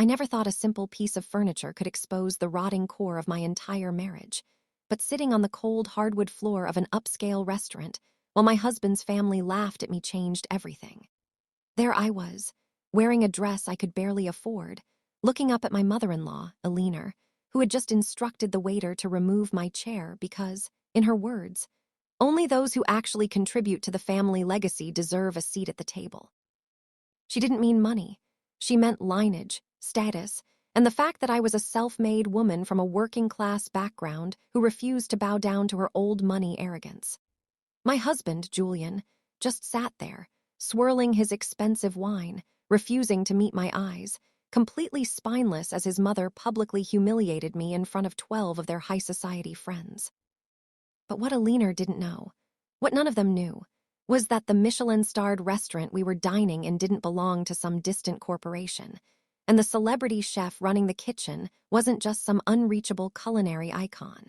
I never thought a simple piece of furniture could expose the rotting core of my entire marriage. But sitting on the cold hardwood floor of an upscale restaurant while my husband's family laughed at me changed everything. There I was, wearing a dress I could barely afford, looking up at my mother-in-law, Eleanor, who had just instructed the waiter to remove my chair because, in her words, only those who actually contribute to the family legacy deserve a seat at the table. She didn't mean money. She meant lineage, status, and the fact that I was a self-made woman from a working-class background who refused to bow down to her old money arrogance. My husband, Julian, just sat there, swirling his expensive wine, refusing to meet my eyes, completely spineless as his mother publicly humiliated me in front of 12 of their high society friends. But what Eleanor didn't know, what none of them knew, was that the Michelin-starred restaurant we were dining in didn't belong to some distant corporation, and the celebrity chef running the kitchen wasn't just some unreachable culinary icon.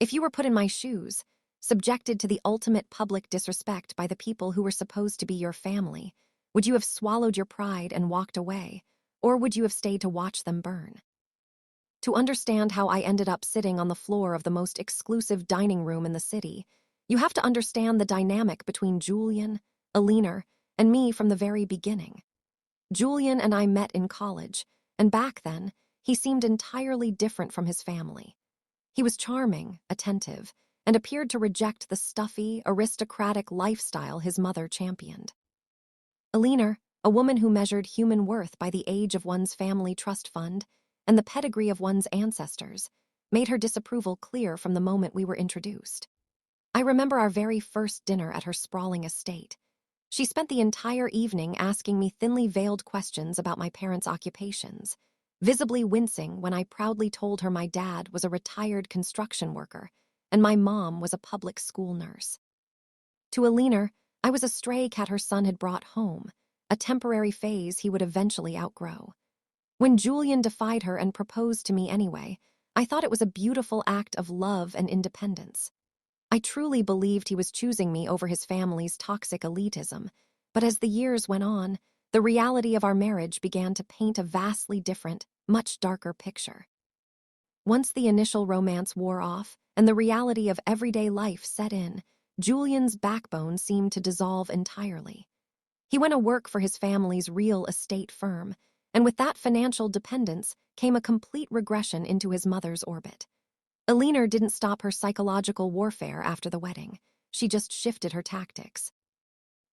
If you were put in my shoes, subjected to the ultimate public disrespect by the people who were supposed to be your family, would you have swallowed your pride and walked away, or would you have stayed to watch them burn? To understand how I ended up sitting on the floor of the most exclusive dining room in the city, you have to understand the dynamic between Julian, Eleanor, and me from the very beginning. Julian and I met in college, and back then, he seemed entirely different from his family. He was charming, attentive, and appeared to reject the stuffy, aristocratic lifestyle his mother championed. Eleanor, a woman who measured human worth by the age of one's family trust fund and the pedigree of one's ancestors, made her disapproval clear from the moment we were introduced. I remember our very first dinner at her sprawling estate. She spent the entire evening asking me thinly veiled questions about my parents' occupations, visibly wincing when I proudly told her my dad was a retired construction worker and my mom was a public school nurse. To Eleanor, I was a stray cat her son had brought home, a temporary phase he would eventually outgrow. When Julian defied her and proposed to me anyway, I thought it was a beautiful act of love and independence. I truly believed he was choosing me over his family's toxic elitism, but as the years went on, the reality of our marriage began to paint a vastly different, much darker picture. Once the initial romance wore off and the reality of everyday life set in, Julian's backbone seemed to dissolve entirely. He went to work for his family's real estate firm, and with that financial dependence came a complete regression into his mother's orbit. Eleanor didn't stop her psychological warfare after the wedding. She just shifted her tactics.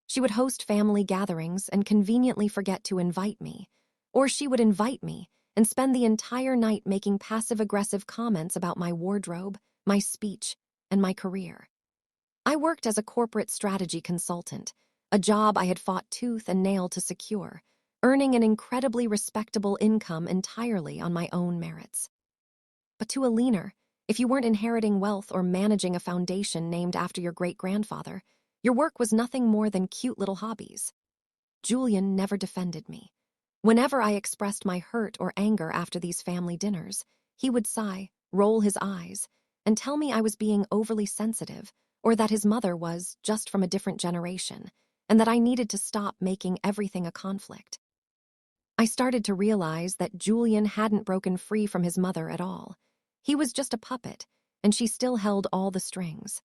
She would host family gatherings and conveniently forget to invite me, or she would invite me and spend the entire night making passive-aggressive comments about my wardrobe, my speech, and my career. I worked as a corporate strategy consultant, a job I had fought tooth and nail to secure, earning an incredibly respectable income entirely on my own merits. But to Eleanor, if you weren't inheriting wealth or managing a foundation named after your great-grandfather, your work was nothing more than cute little hobbies. Julian never defended me. Whenever I expressed my hurt or anger after these family dinners, he would sigh, roll his eyes, and tell me I was being overly sensitive or that his mother was just from a different generation, and that I needed to stop making everything a conflict. I started to realize that Julian hadn't broken free from his mother at all. He was just a puppet, and she still held all the strings.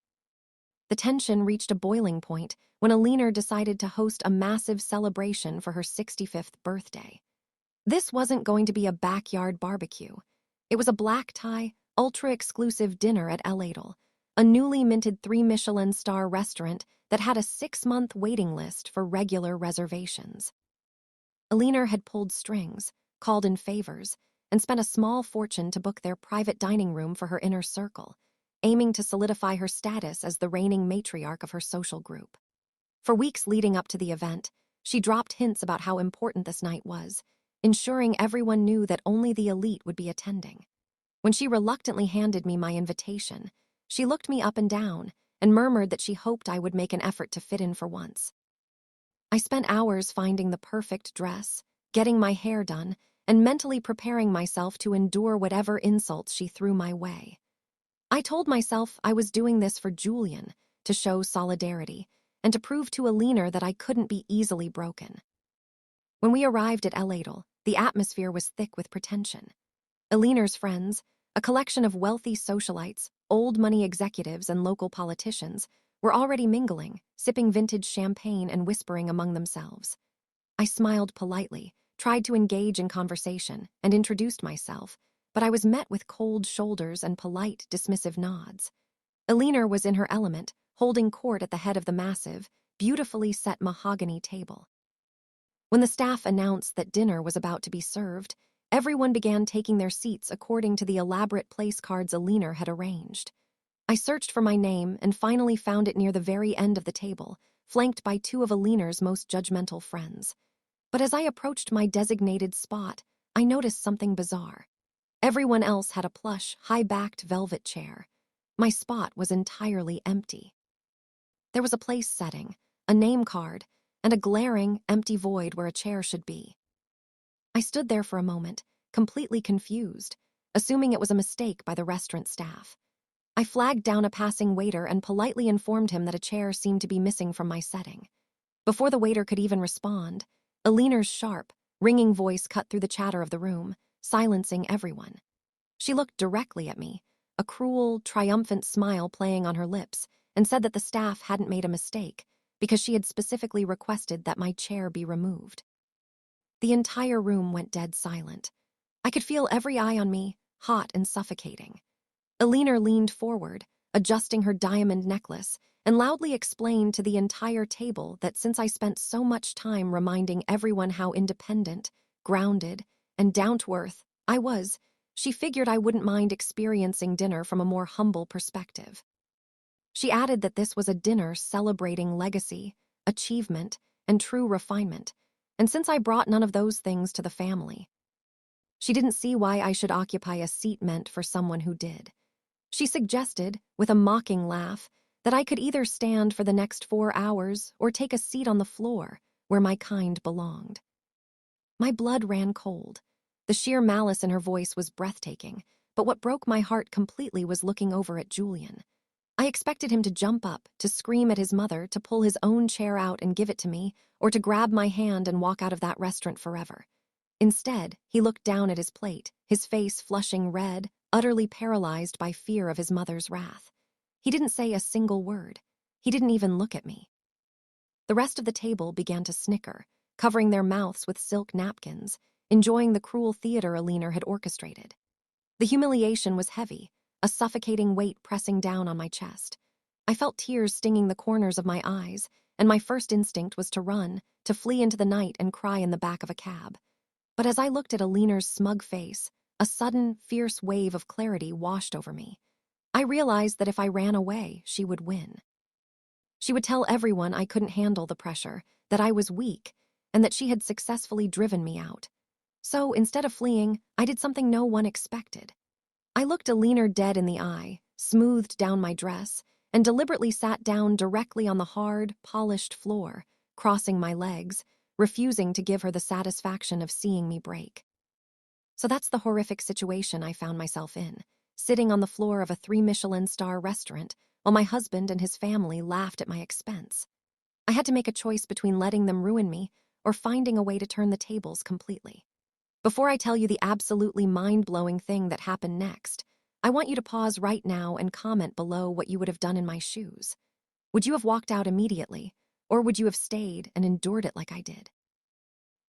The tension reached a boiling point when Eleanor decided to host a massive celebration for her 65th birthday. This wasn't going to be a backyard barbecue. It was a black-tie, ultra-exclusive dinner at El Adel, a newly minted 3-Michelin-star restaurant that had a 6-month waiting list for regular reservations. Eleanor had pulled strings, called in favors, and spent a small fortune to book their private dining room for her inner circle, aiming to solidify her status as the reigning matriarch of her social group. For weeks leading up to the event, she dropped hints about how important this night was, ensuring everyone knew that only the elite would be attending. When she reluctantly handed me my invitation, she looked me up and down and murmured that she hoped I would make an effort to fit in for once. I spent hours finding the perfect dress, getting my hair done, and mentally preparing myself to endure whatever insults she threw my way. I told myself I was doing this for Julian, to show solidarity, and to prove to Eleanor that I couldn't be easily broken. When we arrived at El Adel, The atmosphere was thick with pretension. Eleanor's friends, a collection of wealthy socialites, old money executives, and local politicians, were already mingling, sipping vintage champagne and whispering among themselves. I smiled politely, tried to engage in conversation, and introduced myself, but I was met with cold shoulders and polite, dismissive nods. Eleanor was in her element, holding court at the head of the massive, beautifully set mahogany table. When the staff announced that dinner was about to be served, everyone began taking their seats according to the elaborate place cards Eleanor had arranged. I searched for my name and finally found it near the very end of the table, flanked by two of Eleanor's most judgmental friends. But as I approached my designated spot, I noticed something bizarre. Everyone else had a plush, high-backed velvet chair. My spot was entirely empty. There was a place setting, a name card, and a glaring, empty void where a chair should be. I stood there for a moment, completely confused, assuming it was a mistake by the restaurant staff. I flagged down a passing waiter and politely informed him that a chair seemed to be missing from my setting. Before the waiter could even respond, Eleanor's sharp, ringing voice cut through the chatter of the room, silencing everyone. She looked directly at me, a cruel, triumphant smile playing on her lips, and said that the staff hadn't made a mistake because she had specifically requested that my chair be removed. The entire room went dead silent. I could feel every eye on me, hot and suffocating. Eleanor leaned forward, adjusting her diamond necklace, and loudly explained to the entire table that since I spent so much time reminding everyone how independent, grounded, and down-to-earth I was, she figured I wouldn't mind experiencing dinner from a more humble perspective. She added that this was a dinner celebrating legacy, achievement, and true refinement, and since I brought none of those things to the family, she didn't see why I should occupy a seat meant for someone who did. She suggested, with a mocking laugh, that I could either stand for the next 4 hours or take a seat on the floor where my kind belonged. My blood ran cold. The sheer malice in her voice was breathtaking, but what broke my heart completely was looking over at Julian. I expected him to jump up, to scream at his mother, to pull his own chair out and give it to me, or to grab my hand and walk out of that restaurant forever. Instead, he looked down at his plate, his face flushing red, utterly paralyzed by fear of his mother's wrath. He didn't say a single word. He didn't even look at me. The rest of the table began to snicker, covering their mouths with silk napkins, enjoying the cruel theater Eleanor had orchestrated. The humiliation was heavy, a suffocating weight pressing down on my chest. I felt tears stinging the corners of my eyes, and my first instinct was to run, to flee into the night and cry in the back of a cab. But as I looked at Eleanor's smug face, a sudden, fierce wave of clarity washed over me. I realized that if I ran away, she would win. She would tell everyone I couldn't handle the pressure, that I was weak, and that she had successfully driven me out. So, instead of fleeing, I did something no one expected. I looked Eleanor dead in the eye, smoothed down my dress, and deliberately sat down directly on the hard, polished floor, crossing my legs, refusing to give her the satisfaction of seeing me break. So that's the horrific situation I found myself in, sitting on the floor of a 3-Michelin-star restaurant while my husband and his family laughed at my expense. I had to make a choice between letting them ruin me or finding a way to turn the tables completely. Before I tell you the absolutely mind-blowing thing that happened next, I want you to pause right now and comment below what you would have done in my shoes. Would you have walked out immediately, or would you have stayed and endured it like I did?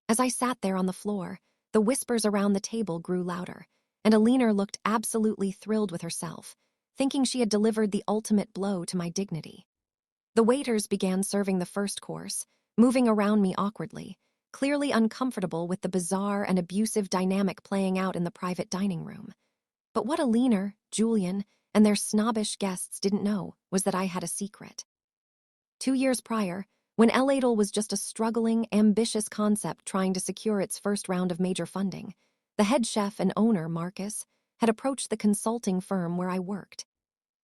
As I sat there on the floor, the whispers around the table grew louder, and Eleanor looked absolutely thrilled with herself, thinking she had delivered the ultimate blow to my dignity. The waiters began serving the first course, moving around me awkwardly, clearly uncomfortable with the bizarre and abusive dynamic playing out in the private dining room. But what Eleanor, Julian, and their snobbish guests didn't know was that I had a secret. 2 years prior, when L-Adel was just a struggling, ambitious concept trying to secure its first round of major funding, the head chef and owner, Marcus, had approached the consulting firm where I worked.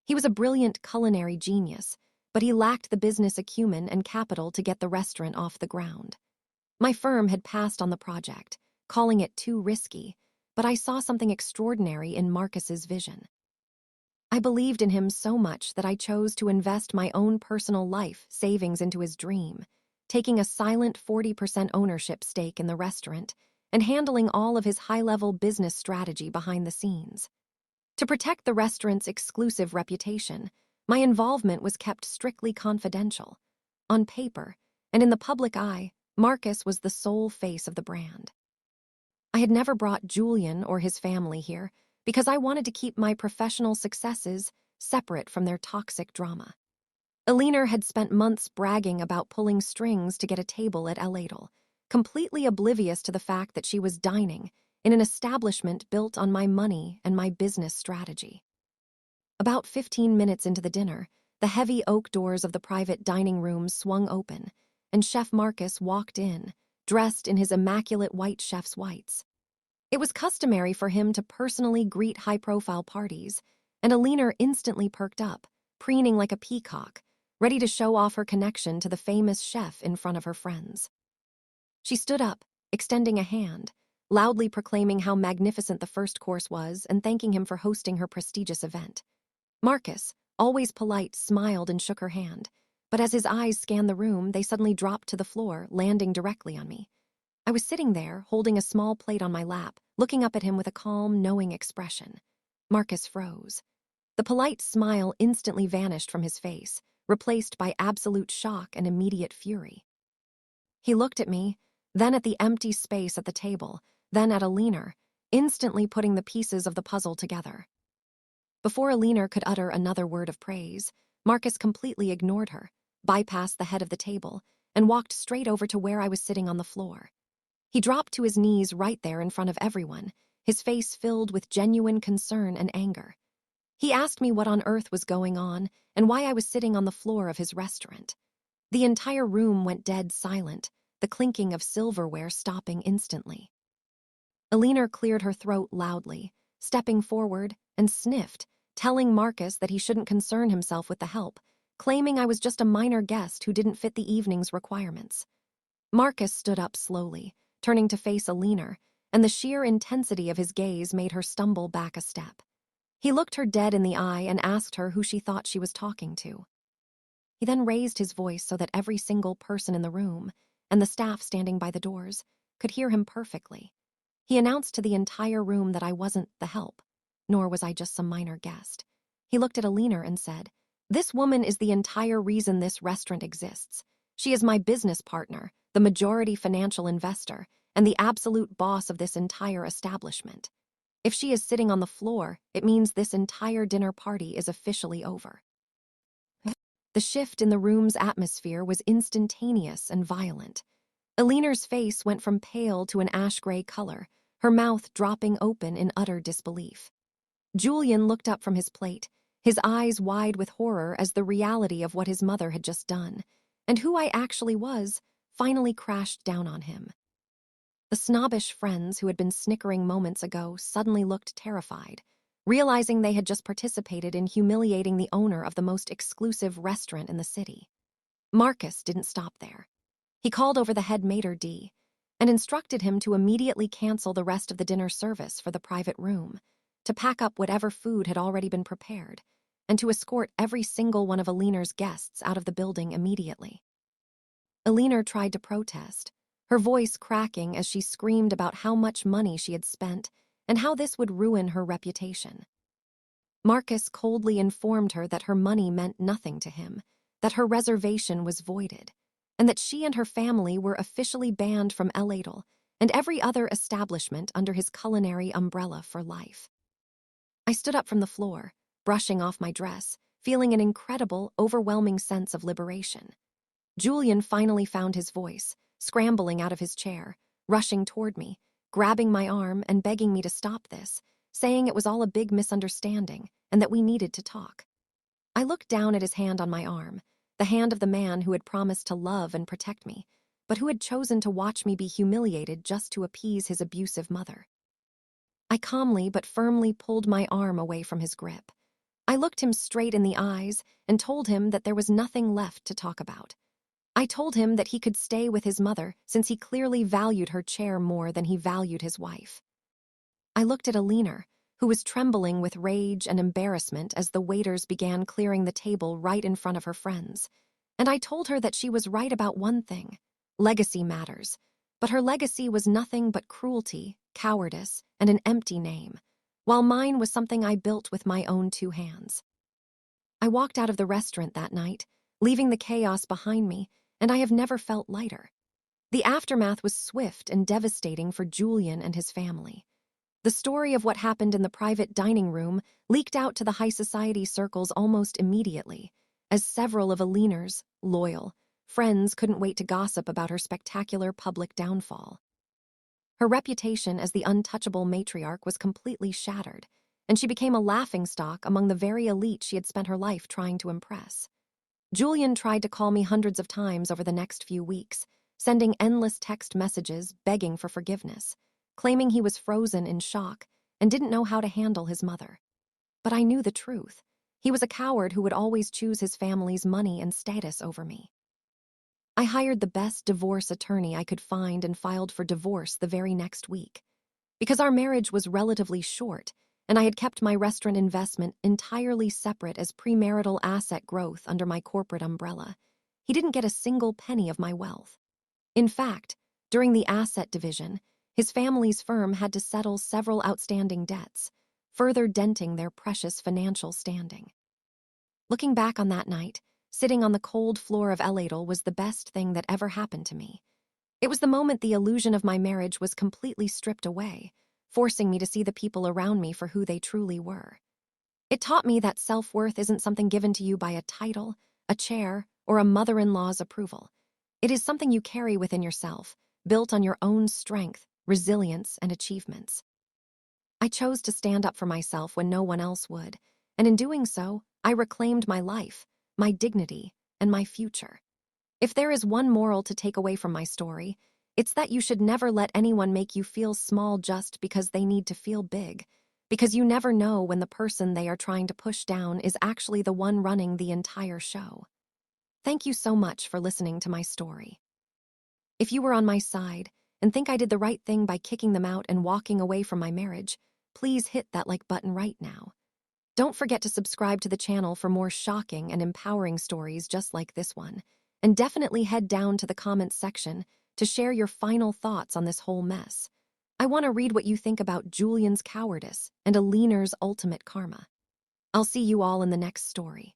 He was a brilliant culinary genius, but he lacked the business acumen and capital to get the restaurant off the ground. My firm had passed on the project, calling it too risky, but I saw something extraordinary in Marcus's vision. I believed in him so much that I chose to invest my own personal life savings into his dream, taking a silent 40% ownership stake in the restaurant and handling all of his high-level business strategy behind the scenes. To protect the restaurant's exclusive reputation, my involvement was kept strictly confidential. On paper, and in the public eye, Marcus was the sole face of the brand. I had never brought Julian or his family here because I wanted to keep my professional successes separate from their toxic drama. Alina had spent months bragging about pulling strings to get a table at El Adel, completely oblivious to the fact that she was dining in an establishment built on my money and my business strategy. About 15 minutes into the dinner, the heavy oak doors of the private dining room swung open, and Chef Marcus walked in, dressed in his immaculate white chef's whites. It was customary for him to personally greet high-profile parties, and Alina instantly perked up, preening like a peacock, ready to show off her connection to the famous chef in front of her friends. She stood up, extending a hand, loudly proclaiming how magnificent the first course was and thanking him for hosting her prestigious event. Marcus, always polite, smiled and shook her hand, but as his eyes scanned the room, they suddenly dropped to the floor, landing directly on me. I was sitting there, holding a small plate on my lap, looking up at him with a calm, knowing expression. Marcus froze. The polite smile instantly vanished from his face, replaced by absolute shock and immediate fury. He looked at me, then at the empty space at the table, then at Alina, instantly putting the pieces of the puzzle together. Before Alina could utter another word of praise, Marcus completely ignored her, bypassed the head of the table, and walked straight over to where I was sitting on the floor. He dropped to his knees right there in front of everyone, his face filled with genuine concern and anger. He asked me what on earth was going on and why I was sitting on the floor of his restaurant. The entire room went dead silent, the clinking of silverware stopping instantly. Alina cleared her throat loudly, stepping forward, and sniffed, telling Marcus that he shouldn't concern himself with the help, claiming I was just a minor guest who didn't fit the evening's requirements. Marcus stood up slowly, turning to face Alina, and the sheer intensity of his gaze made her stumble back a step. He looked her dead in the eye and asked her who she thought she was talking to. He then raised his voice so that every single person in the room, and the staff standing by the doors, could hear him perfectly. He announced to the entire room that I wasn't the help, nor was I just some minor guest. He looked at Alina and said, "This woman is the entire reason this restaurant exists. She is my business partner, the majority financial investor, and the absolute boss of this entire establishment. If she is sitting on the floor, it means this entire dinner party is officially over." The shift in the room's atmosphere was instantaneous and violent. Alina's face went from pale to an ash-gray color, her mouth dropping open in utter disbelief. Julian looked up from his plate, his eyes wide with horror as the reality of what his mother had just done, and who I actually was, finally crashed down on him. The snobbish friends who had been snickering moments ago suddenly looked terrified, realizing they had just participated in humiliating the owner of the most exclusive restaurant in the city. Marcus didn't stop there. He called over the head maitre d' and instructed him to immediately cancel the rest of the dinner service for the private room, to pack up whatever food had already been prepared, and to escort every single one of Alina's guests out of the building immediately. Alina tried to protest, her voice cracking as she screamed about how much money she had spent and how this would ruin her reputation. Marcus coldly informed her that her money meant nothing to him, that her reservation was voided, and that she and her family were officially banned from El Adel and every other establishment under his culinary umbrella for life. I stood up from the floor, brushing off my dress, feeling an incredible, overwhelming sense of liberation. Julian finally found his voice, scrambling out of his chair, rushing toward me, grabbing my arm and begging me to stop this, saying it was all a big misunderstanding and that we needed to talk. I looked down at his hand on my arm, the hand of the man who had promised to love and protect me, but who had chosen to watch me be humiliated just to appease his abusive mother. I calmly but firmly pulled my arm away from his grip. I looked him straight in the eyes and told him that there was nothing left to talk about. I told him that he could stay with his mother since he clearly valued her chair more than he valued his wife. I looked at Alina, who was trembling with rage and embarrassment as the waiters began clearing the table right in front of her friends, and I told her that she was right about one thing: legacy matters, But her legacy was nothing but cruelty, cowardice, and an empty name, while mine was something I built with my own two hands. I walked out of the restaurant that night, leaving the chaos behind me, and I have never felt lighter. The aftermath was swift and devastating for Julian and his family. The story of what happened in the private dining room leaked out to the high society circles almost immediately, as several of Alina's loyal friends couldn't wait to gossip about her spectacular public downfall. Her reputation as the untouchable matriarch was completely shattered, and she became a laughingstock among the very elite she had spent her life trying to impress. Julian tried to call me hundreds of times over the next few weeks, sending endless text messages begging for forgiveness, claiming he was frozen in shock and didn't know how to handle his mother. But I knew the truth. He was a coward who would always choose his family's money and status over me. I hired the best divorce attorney I could find and filed for divorce the very next week. Because our marriage was relatively short, and I had kept my restaurant investment entirely separate as premarital asset growth under my corporate umbrella, he didn't get a single penny of my wealth. In fact, during the asset division, his family's firm had to settle several outstanding debts, further denting their precious financial standing. Looking back on that night, sitting on the cold floor of Eladel was the best thing that ever happened to me. It was the moment the illusion of my marriage was completely stripped away, forcing me to see the people around me for who they truly were. It taught me that self-worth isn't something given to you by a title, a chair, or a mother-in-law's approval. It is something you carry within yourself, built on your own strength, resilience, and achievements. I chose to stand up for myself when no one else would, and in doing so, I reclaimed my life, my dignity, and my future. If there is one moral to take away from my story, it's that you should never let anyone make you feel small just because they need to feel big, because you never know when the person they are trying to push down is actually the one running the entire show. Thank you so much for listening to my story. If you were on my side and think I did the right thing by kicking them out and walking away from my marriage, please hit that like button right now. Don't forget to subscribe to the channel for more shocking and empowering stories just like this one, and definitely head down to the comments section to share your final thoughts on this whole mess. I want to read what you think about Julian's cowardice and Alina's ultimate karma. I'll see you all in the next story.